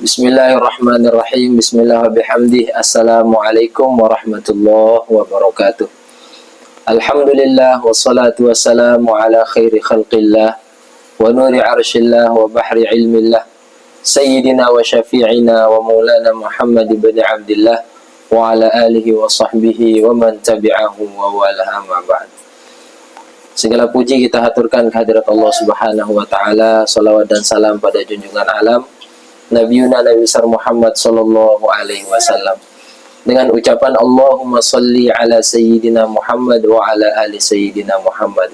Bismillahirrahmanirrahim. Bismillah wa bihamdih. Assalamualaikum warahmatullahi wabarakatuh. Alhamdulillah wassalatu wassalamu ala khairi khalqillah wa nuri arshillah wa bahri ilmillah sayyidina wa syafi'ina wa maulana Muhammad ibn Abdillah wa ala alihi wa sahbihi wa man tabi'ahu wa walaha ma ba'd. Segala puji kita haturkan kehadirat Allah Subhanahu wa taala. Salawat dan salam pada junjungan alam Nabiuna Nabi besar Muhammad sallallahu alaihi wasallam. Dengan ucapan Allahumma salli ala sayyidina Muhammad wa ala ali sayyidina Muhammad.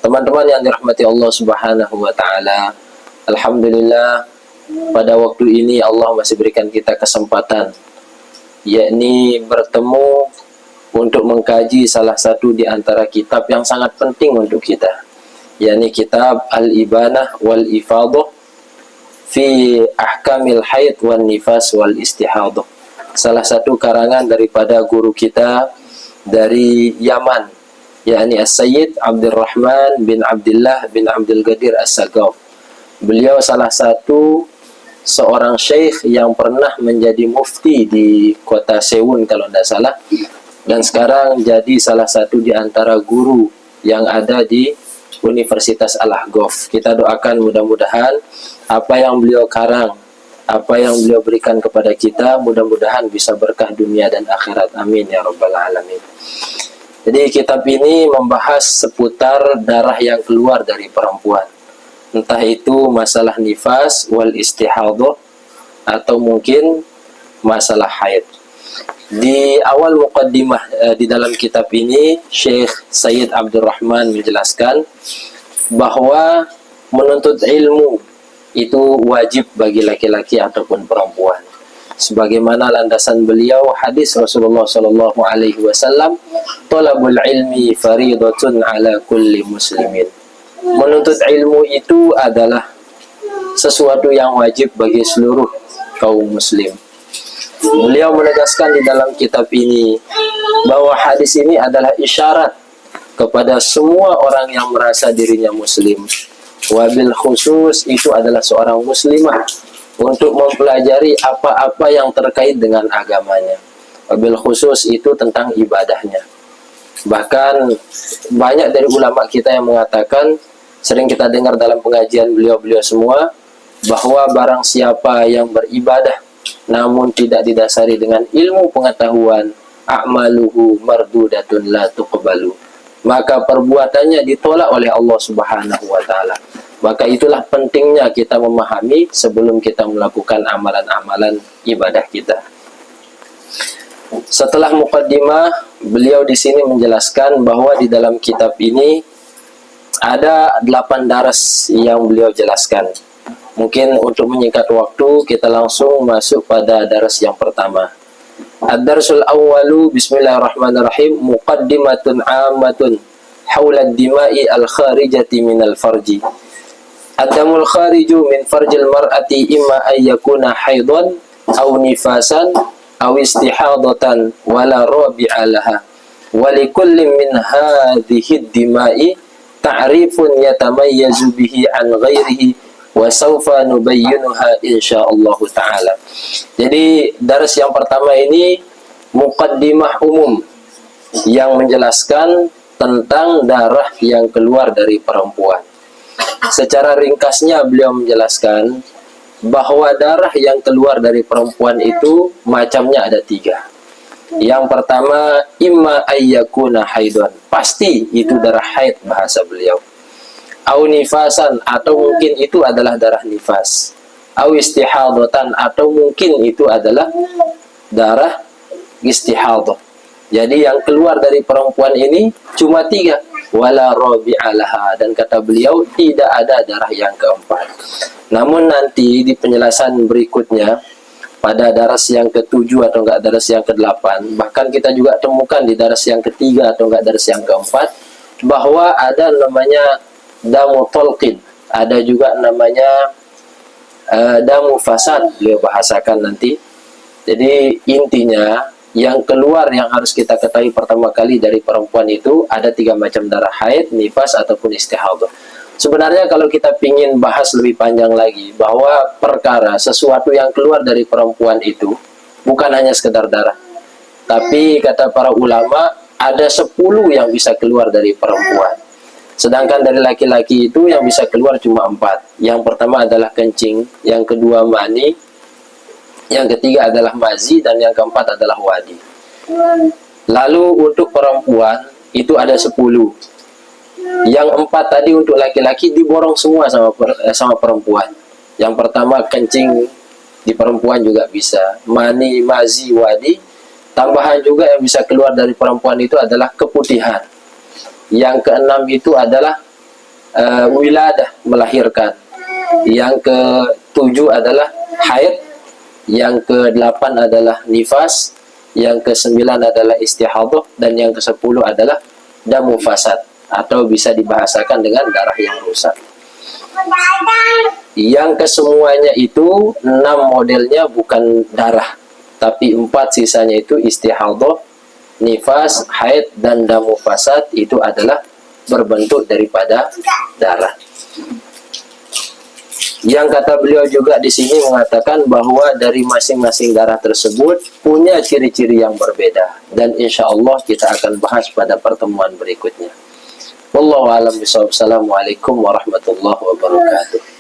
Teman-teman yang dirahmati Allah Subhanahu wa taala, alhamdulillah pada waktu ini Allah masih berikan kita kesempatan, yakni bertemu untuk mengkaji salah satu di antara kitab yang sangat penting untuk kita, yakni kitab Al-Ibanah wal Ifadah fi ahkamil haid wan nifas wal istihadah. Salah satu karangan daripada guru kita dari Yaman, yakni As-Sayyid Abdurrahman bin Abdullah bin Abdul Qadir As-Sagaw. Beliau salah satu seorang syekh yang pernah menjadi mufti di kota Sewun kalau tidak salah, dan sekarang jadi salah satu di antara guru yang ada di Universitas Al-Ahqaf. Kita doakan mudah-mudahan apa yang beliau karang, apa yang beliau berikan kepada kita, mudah-mudahan bisa berkah dunia dan akhirat. Amin ya rabbal alamin. Jadi kitab ini membahas seputar darah yang keluar dari perempuan, entah itu masalah nifas wal istihadah atau mungkin masalah haid. Di awal muqaddimah di dalam kitab ini, Syekh Sayyid Abdurrahman menjelaskan bahwa menuntut ilmu itu wajib bagi laki-laki ataupun perempuan. Sebagaimana landasan beliau hadis Rasulullah sallallahu alaihi wasallam, "Talabul ilmi fariidatun ala kulli muslimin." Menuntut ilmu itu adalah sesuatu yang wajib bagi seluruh kaum muslim. Beliau menegaskan di dalam kitab ini bahwa hadis ini adalah isyarat kepada semua orang yang merasa dirinya muslim. Wabil khusus itu adalah seorang muslimah untuk mempelajari apa-apa yang terkait dengan agamanya. Wabil khusus itu tentang ibadahnya. Bahkan banyak dari ulama kita yang mengatakan, sering kita dengar dalam pengajian beliau-beliau semua, bahwa barang siapa yang beribadah namun tidak didasari dengan ilmu pengetahuan, a'maluhu mardudatun la tuqbalu, maka perbuatannya ditolak oleh Allah Subhanahu wa taala. Maka itulah pentingnya kita memahami sebelum kita melakukan amalan-amalan ibadah kita. Setelah muqaddimah, beliau di sini menjelaskan bahwa di dalam kitab ini ada 8 daras yang beliau jelaskan. Mungkin untuk menyingkat waktu, kita langsung masuk pada daras yang pertama. Ad-darsul awwalu, bismillahirrahmanirrahim, muqaddimatun ammatun hawla ad-dima'i al-kharijati minal farji. Ad-damul khariju min farjil mar'ati imma ayyakuna haidhan aw nifasan aw istihadatan wala rabi'a laha. Wa likulli min hadhihi ad-dima'i ta'rifun yatamayyazu bihi an ghairihi wa sawfa nubayyinuha insyaallah taala. Jadi daras yang pertama ini muqaddimah umum yang menjelaskan tentang darah yang keluar dari perempuan. Secara ringkasnya beliau menjelaskan bahwa darah yang keluar dari perempuan itu macamnya ada 3. Yang pertama, imma ayyakuna haidun, pasti itu darah haid bahasa beliau. Au nifasan, atau mungkin itu adalah darah nifas. Au istihadatan, atau mungkin itu adalah darah istihadah. Jadi yang keluar dari perempuan ini cuma 3. Wala rabi'alaha, dan kata beliau tidak ada darah yang keempat. Namun nanti di penjelasan berikutnya pada daras yang ke-7 atau enggak daras yang ke-8, bahkan kita juga temukan di daras yang ke-3 atau enggak daras yang ke-4, bahwa ada namanya damu tolqin, ada juga namanya damu fasad, beliau bahasakan nanti. Jadi intinya yang keluar yang harus kita ketahui pertama kali dari perempuan itu ada 3 macam darah, haid, nifas ataupun istihadah. Sebenarnya kalau kita ingin bahas lebih panjang lagi, bahwa perkara sesuatu yang keluar dari perempuan itu bukan hanya sekedar darah. Tapi kata para ulama, ada 10 yang bisa keluar dari perempuan. Sedangkan dari laki-laki itu yang bisa keluar cuma 4. Yang pertama adalah kencing, yang kedua mani, yang ketiga adalah mazi, dan yang keempat adalah wadi. Lalu untuk perempuan itu ada 10. Yang 4 tadi untuk laki-laki diborong semua sama perempuan. Yang pertama kencing di perempuan juga bisa, mani, mazi, wadi. Tambahan juga yang bisa keluar dari perempuan itu adalah keputihan. Yang keenam itu adalah wiladah, melahirkan. Yang ke-7 adalah haid. Yang ke-8 adalah nifas. Yang ke-9 adalah istihadah. Dan yang ke-10 adalah damu fasad, atau bisa dibahasakan dengan darah yang rusak. Yang kesemuanya itu 6 modelnya bukan darah, tapi 4 sisanya itu istihadah, nifas, haid, dan damu fasad, itu adalah berbentuk daripada darah. Yang kata beliau juga di sini mengatakan bahwa dari masing-masing darah tersebut punya ciri-ciri yang berbeda, dan insya Allah kita akan bahas pada pertemuan berikutnya. Wallahu a'lam bishawab. Assalamualaikum warahmatullahi wabarakatuh.